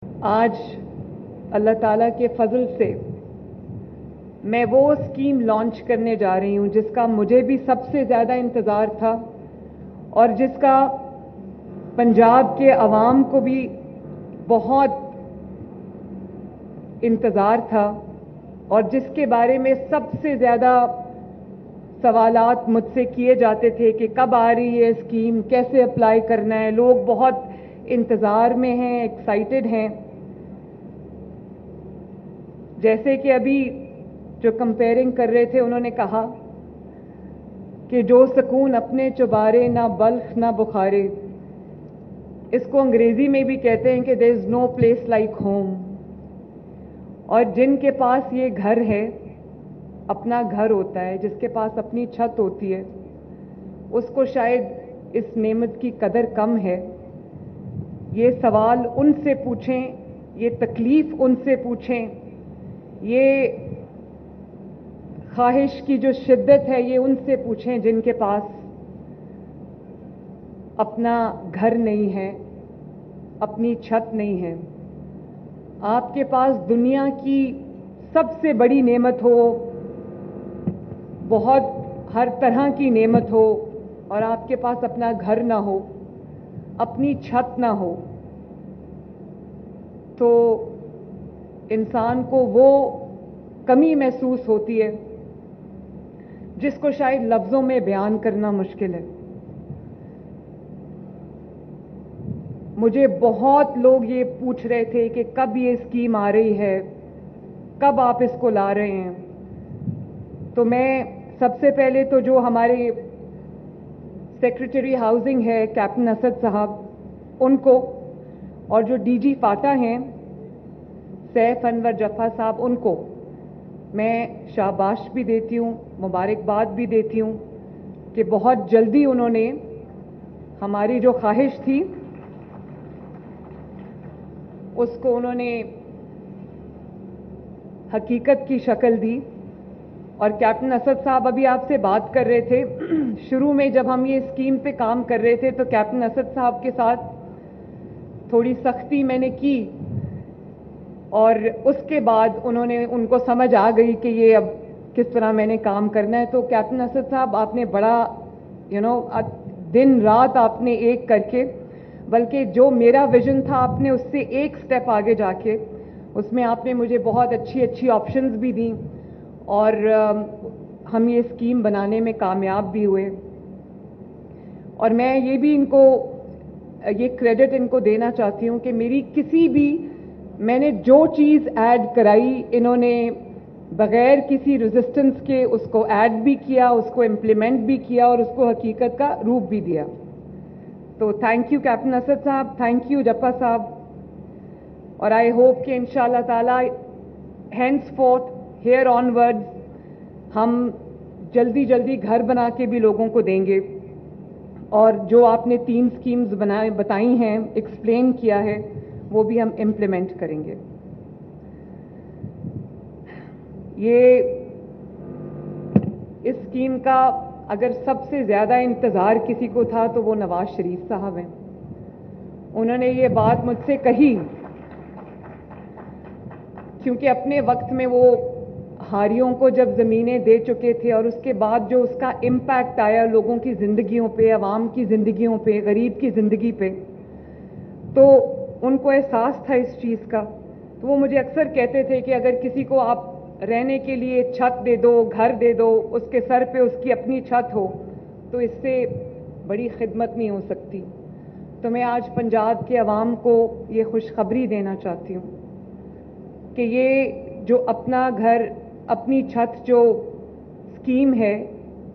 آج اللہ تعالیٰ کے فضل سے میں وہ اسکیم لانچ کرنے جا رہی ہوں جس کا مجھے بھی سب سے زیادہ انتظار تھا اور جس کا پنجاب کے عوام کو بھی بہت انتظار تھا اور جس کے بارے میں سب سے زیادہ سوالات مجھ سے کیے جاتے تھے کہ کب آ رہی ہے اسکیم، کیسے اپلائی کرنا ہے. لوگ بہت انتظار میں ہیں، ایکسائٹڈ ہیں. جیسے کہ ابھی جو کمپیئرنگ کر رہے تھے انہوں نے کہا کہ جو سکون اپنے چبارے نہ بلخ نہ بخارے، اس کو انگریزی میں بھی کہتے ہیں کہ دیر از نو پلیس لائک ہوم. اور جن کے پاس یہ گھر ہے، اپنا گھر ہوتا ہے، جس کے پاس اپنی چھت ہوتی ہے، اس کو شاید اس نعمت کی قدر کم ہے. یہ سوال ان سے پوچھیں، یہ تکلیف ان سے پوچھیں، یہ خواہش کی جو شدت ہے یہ ان سے پوچھیں جن کے پاس اپنا گھر نہیں ہے، اپنی چھت نہیں ہے. آپ کے پاس دنیا کی سب سے بڑی نعمت ہو، بہت ہر طرح کی نعمت ہو، اور آپ کے پاس اپنا گھر نہ ہو، اپنی چھت نہ ہو، تو انسان کو وہ کمی محسوس ہوتی ہے جس کو شاید لفظوں میں بیان کرنا مشکل ہے. مجھے بہت لوگ یہ پوچھ رہے تھے کہ کب یہ اسکیم آ رہی ہے، کب آپ اس کو لا رہے ہیں. تو میں سب سے پہلے تو جو ہمارے سیکریٹری ہاؤسنگ ہے کیپٹن اسد صاحب، ان کو، اور جو ڈی جی فاٹا ہیں سیف انور جفا صاحب، ان کو میں شاباش بھی دیتی ہوں، مبارکباد بھی دیتی ہوں کہ بہت جلدی انہوں نے ہماری جو خواہش تھی اس کو انہوں نے حقیقت کی شکل دی. اور کیپٹن اسد صاحب ابھی آپ سے بات کر رہے تھے، شروع میں جب ہم یہ اسکیم پہ کام کر رہے تھے تو کیپٹن اسد صاحب کے ساتھ تھوڑی سختی میں نے کی، اور اس کے بعد ان کو سمجھ آ گئی کہ یہ اب کس طرح میں نے کام کرنا ہے. تو کیپٹن اسد صاحب، آپ نے بڑا دن رات آپ نے ایک کر کے، بلکہ جو میرا ویژن تھا آپ نے اس سے ایک سٹیپ آگے جا کے اس میں آپ نے مجھے بہت اچھی آپشنز بھی دیں، اور ہم یہ اسکیم بنانے میں کامیاب بھی ہوئے. اور میں یہ بھی ان کو یہ کریڈٹ ان کو دینا چاہتی ہوں کہ میری میں نے جو چیز ایڈ کرائی، انہوں نے بغیر کسی ریزسٹنس کے اس کو ایڈ بھی کیا، اس کو امپلیمنٹ بھی کیا، اور اس کو حقیقت کا روپ بھی دیا. تو تھینک یو کیپٹن اسد صاحب، تھینک یو جپا صاحب. اور آئی ہوپ کہ انشاءاللہ تعالی ہینس فورتھ ہیئر آن ورڈ ہم جلدی گھر بنا کے بھی لوگوں کو دیں گے، اور جو آپ نے 3 اسکیمز بتائی ہیں، ایکسپلین کیا ہے، وہ بھی ہم امپلیمنٹ کریں گے. یہ اس اسکیم کا اگر سب سے زیادہ انتظار کسی کو تھا تو وہ نواز شریف صاحب ہیں. انہوں نے یہ بات مجھ سے کہی کیونکہ اپنے وقت میں وہ ہاریوں کو جب زمینیں دے چکے تھے، اور اس کے بعد جو اس کا امپیکٹ آیا لوگوں کی زندگیوں پہ، عوام کی زندگیوں پہ، غریب کی زندگی پہ، تو ان کو احساس تھا اس چیز کا. تو وہ مجھے اکثر کہتے تھے کہ اگر کسی کو آپ رہنے کے لیے چھت دے دو، گھر دے دو، اس کے سر پہ اس کی اپنی چھت ہو، تو اس سے بڑی خدمت نہیں ہو سکتی. تو میں آج پنجاب کے عوام کو یہ خوشخبری دینا چاہتی ہوں کہ یہ جو اپنا گھر اپنی چھت جو اسکیم ہے،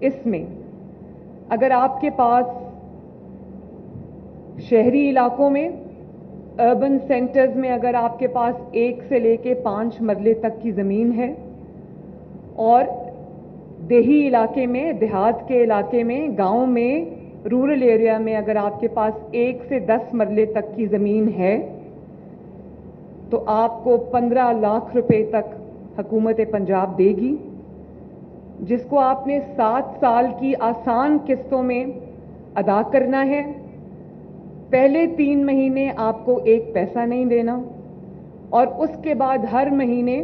اس میں اگر آپ کے پاس شہری علاقوں میں، اربن سینٹرز میں اگر آپ کے پاس 1 سے لے کے 5 مرلے تک کی زمین ہے، اور دیہی علاقے میں، دیہات کے علاقے میں، گاؤں میں، رورل ایریا میں اگر آپ کے پاس 1 سے 10 مرلے تک کی زمین ہے، تو آپ کو 15 لاکھ روپے تک حکومت پنجاب دے گی، جس کو آپ نے 7 سال کی آسان قسطوں میں ادا کرنا ہے. پہلے 3 مہینے آپ کو 1 پیسہ نہیں دینا، اور اس کے بعد ہر مہینے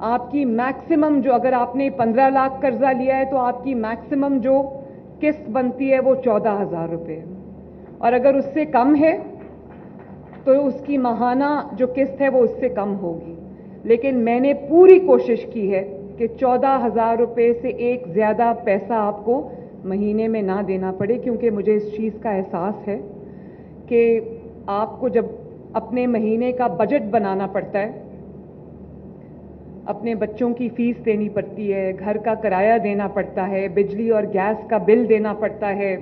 آپ کی میکسیمم جو, اگر آپ نے 15 لاکھ قرضہ لیا ہے تو آپ کی میکسیمم جو قسط بنتی ہے وہ 14,000 روپے ہے, اور اگر اس سے کم ہے تو اس کی ماہانہ جو قسط ہے وہ اس سے کم ہوگی. لیکن میں نے پوری کوشش کی ہے کہ 14,000 روپے سے ایک زیادہ پیسہ آپ کو مہینے میں نہ دینا پڑے, کیونکہ مجھے اس چیز کا احساس ہے کہ آپ کو جب اپنے مہینے کا بجٹ بنانا پڑتا ہے, اپنے بچوں کی فیس دینی پڑتی ہے, گھر کا کرایہ دینا پڑتا ہے, بجلی اور گیس کا بل دینا پڑتا ہے,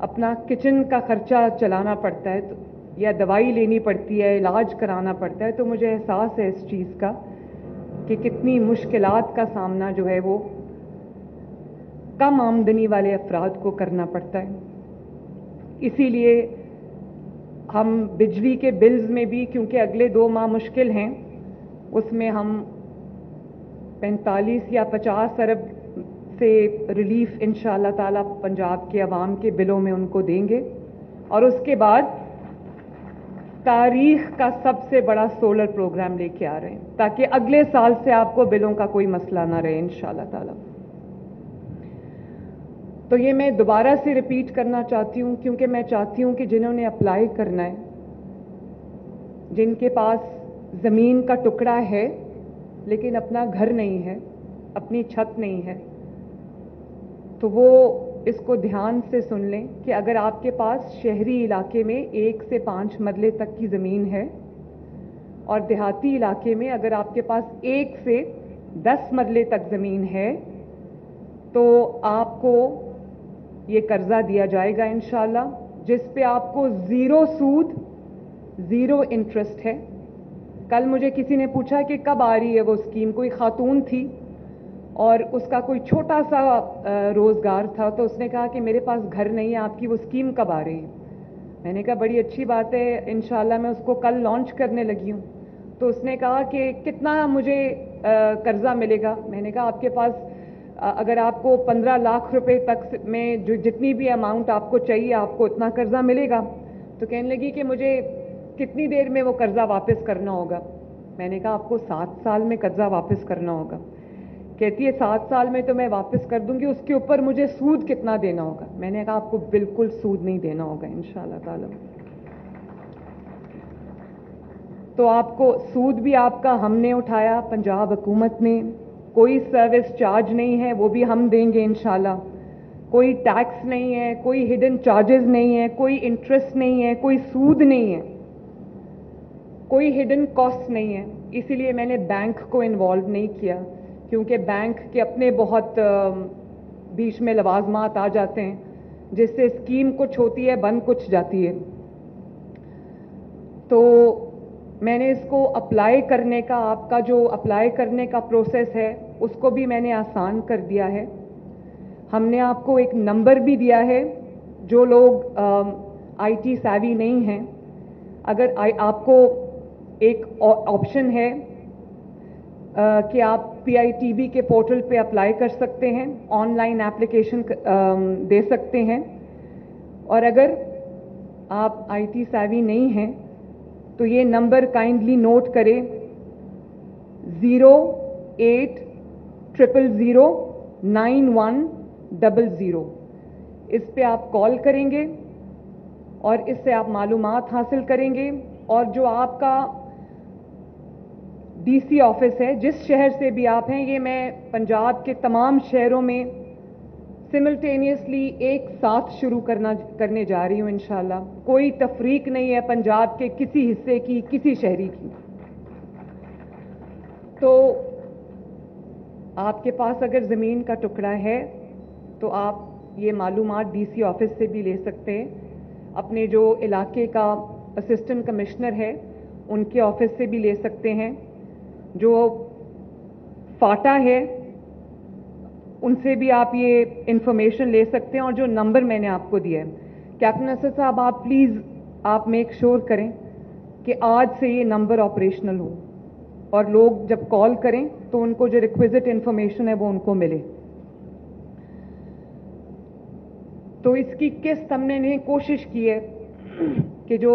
اپنا کچن کا خرچہ چلانا پڑتا ہے, یا دوائی لینی پڑتی ہے, علاج کرانا پڑتا ہے, تو مجھے احساس ہے اس چیز کا کہ کتنی مشکلات کا سامنا جو ہے وہ کم آمدنی والے افراد کو کرنا پڑتا ہے. اسی لیے ہم بجلی کے بلز میں بھی, کیونکہ اگلے 2 ماہ مشکل ہیں, اس میں ہم 45 یا 50 ارب سے ریلیف انشاءاللہ تعالی پنجاب کے عوام کے بلوں میں ان کو دیں گے, اور اس کے بعد تاریخ کا سب سے بڑا سولر پروگرام لے کے آ رہے ہیں, تاکہ اگلے سال سے آپ کو بلوں کا کوئی مسئلہ نہ رہے انشاءاللہ تعالی. تو یہ میں دوبارہ سے ریپیٹ کرنا چاہتی ہوں, کیونکہ میں چاہتی ہوں کہ جنہوں نے اپلائی کرنا ہے, جن کے پاس زمین کا ٹکڑا ہے لیکن اپنا گھر نہیں ہے, اپنی چھت نہیں ہے, تو وہ اس کو دھیان سے سن لیں کہ اگر آپ کے پاس شہری علاقے میں 1 سے 5 مرلے تک کی زمین ہے, اور دیہاتی علاقے میں اگر آپ کے پاس 1 سے 10 مرلے تک زمین ہے, تو آپ کو یہ قرضہ دیا جائے گا انشاءاللہ, جس پہ آپ کو 0 سود 0 انٹرسٹ ہے. کل مجھے کسی نے پوچھا کہ کب آ رہی ہے وہ اسکیم, کوئی خاتون تھی اور اس کا کوئی چھوٹا سا روزگار تھا, تو اس نے کہا کہ میرے پاس گھر نہیں ہے, آپ کی وہ اسکیم کب آ رہی ہے؟ میں نے کہا بڑی اچھی بات ہے, انشاءاللہ میں اس کو کل لانچ کرنے لگی ہوں. تو اس نے کہا کہ کتنا مجھے قرضہ ملے گا؟ میں نے کہا آپ کے پاس اگر آپ کو 15 لاکھ روپے تک میں جو جتنی بھی اماؤنٹ آپ کو چاہیے آپ کو اتنا قرضہ ملے گا. تو کہنے لگی کہ مجھے کتنی دیر میں وہ قرضہ واپس کرنا ہوگا؟ میں نے کہا آپ کو 7 سال میں قرضہ واپس کرنا ہوگا. کہتی ہے 7 سال میں تو میں واپس کر دوں گی, اس کے اوپر مجھے سود کتنا دینا ہوگا؟ میں نے کہا آپ کو بالکل سود نہیں دینا ہوگا انشاءاللہ تعالی. تو آپ کو سود بھی آپ کا ہم نے اٹھایا, پنجاب حکومت نے, کوئی سروس چارج نہیں ہے, وہ بھی ہم دیں گے انشاءاللہ, کوئی ٹیکس نہیں ہے, کوئی ہڈن چارجز نہیں ہے, کوئی انٹرسٹ نہیں ہے, کوئی سود نہیں ہے, کوئی ہڈن کاسٹ نہیں ہے. اسی لیے میں نے بینک کو انوالو نہیں کیا, کیونکہ بینک کے اپنے بہت بیچ میں لوازمات آ جاتے ہیں, جس سے اسکیم کچھ ہوتی ہے بند کچھ جاتی ہے. تو میں نے اس کو اپلائی کرنے کا, آپ کا جو اپلائی کرنے کا پروسیس ہے اس کو بھی میں نے آسان کر دیا ہے. ہم نے آپ کو ایک نمبر بھی دیا ہے, جو لوگ آئی ٹی سیوی نہیں ہیں, اگر آپ کو ایک آپشن ہے کہ آپ پی آئی ٹی بی کے پورٹل پہ اپلائی کر سکتے ہیں, آن لائن ایپلیکیشن دے سکتے ہیں, اور اگر آپ آئی ٹی سیوی نہیں ہیں تو یہ نمبر کائنڈلی نوٹ کرے, 080009100. اس پہ آپ کال کریں گے اور اس سے آپ معلومات حاصل کریں گے, اور جو آپ کا ڈی سی آفس ہے, جس شہر سے بھی آپ ہیں, یہ میں پنجاب کے تمام شہروں میں سملٹینیسلی ایک ساتھ شروع کرنے جا رہی ہوں انشاءاللہ. کوئی تفریق نہیں ہے پنجاب کے کسی حصے کی, کسی شہری کی. تو آپ کے پاس اگر زمین کا ٹکڑا ہے تو آپ یہ معلومات ڈی سی آفس سے بھی لے سکتے ہیں, اپنے جو علاقے کا اسسٹنٹ کمشنر ہے ان کے آفس سے بھی لے سکتے ہیں, جو فاٹا ہے ان سے بھی آپ یہ انفارمیشن لے سکتے ہیں. اور جو نمبر میں نے آپ کو دیا ہے, کیپٹن اسد صاحب آپ پلیز آپ میک شور کریں کہ آج سے یہ نمبر آپریشنل ہو, اور لوگ جب کال کریں تو ان کو جو ریکویزٹ انفارمیشن ہے وہ ان کو ملے. تو اس کی قسط ہم نے کوشش کی ہے کہ جو